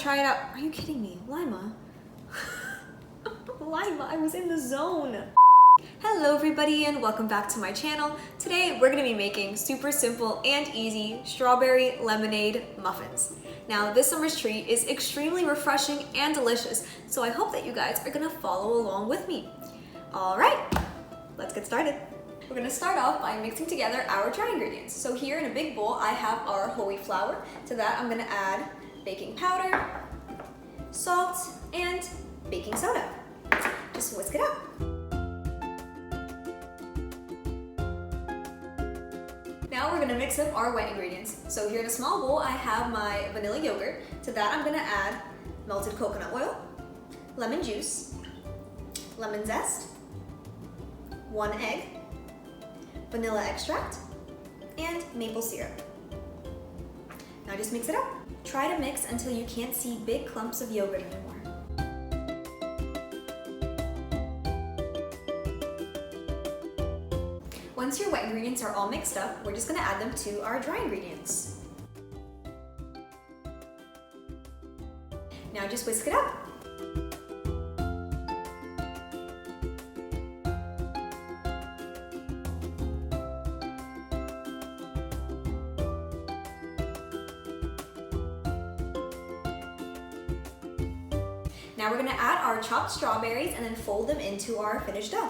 try it out. Are you kidding me? Lima? Lima, I was in the zone. Hello everybody and welcome back to my channel. Today we're gonna be making super simple and easy strawberry lemonade muffins. Now this summer's treat is extremely refreshing and delicious, so I hope that you guys are gonna follow along with me. All right, let's get started. We're gonna start off by mixing together our dry ingredients. So here in a big bowl, I have our whole wheat flour. To that, I'm gonna add baking powder, salt, and baking soda. Just whisk it up. Now we're gonna mix up our wet ingredients. So here in a small bowl, I have my vanilla yogurt. To that, I'm gonna add melted coconut oil, lemon juice, lemon zest, 1 egg, vanilla extract, and maple syrup. Now just mix it up. Try to mix until you can't see big clumps of yogurt anymore. Once your wet ingredients are all mixed up, we're just gonna add them to our dry ingredients. Now just whisk it up. Now we're gonna add our chopped strawberries and then fold them into our finished dough.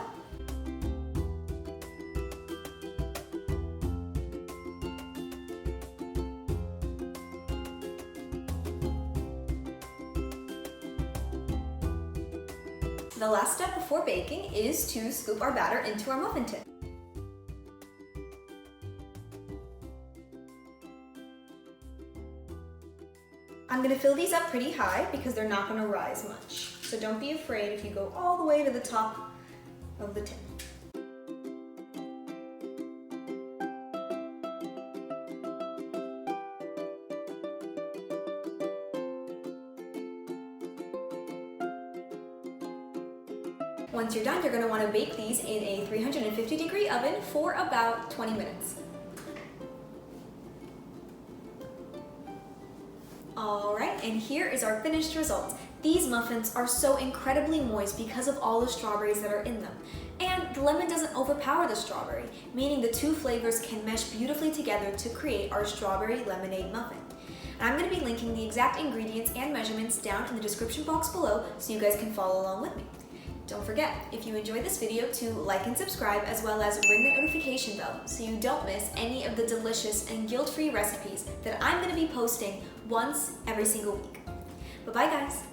The last step before baking is to scoop our batter into our muffin tin. I'm gonna fill these up pretty high because they're not gonna rise much. So don't be afraid if you go all the way to the top of the tin. Once you're done, you're gonna wanna bake these in a 350-degree oven for about 20 minutes. All right, and here is our finished result. These muffins are so incredibly moist because of all the strawberries that are in them. And the lemon doesn't overpower the strawberry, meaning the two flavors can mesh beautifully together to create our strawberry lemonade muffin. And I'm gonna be linking the exact ingredients and measurements down in the description box below so you guys can follow along with me. Don't forget, if you enjoyed this video, to like and subscribe as well as ring the notification bell so you don't miss any of the delicious and guilt-free recipes that I'm going to be posting once every single week. Bye-bye guys!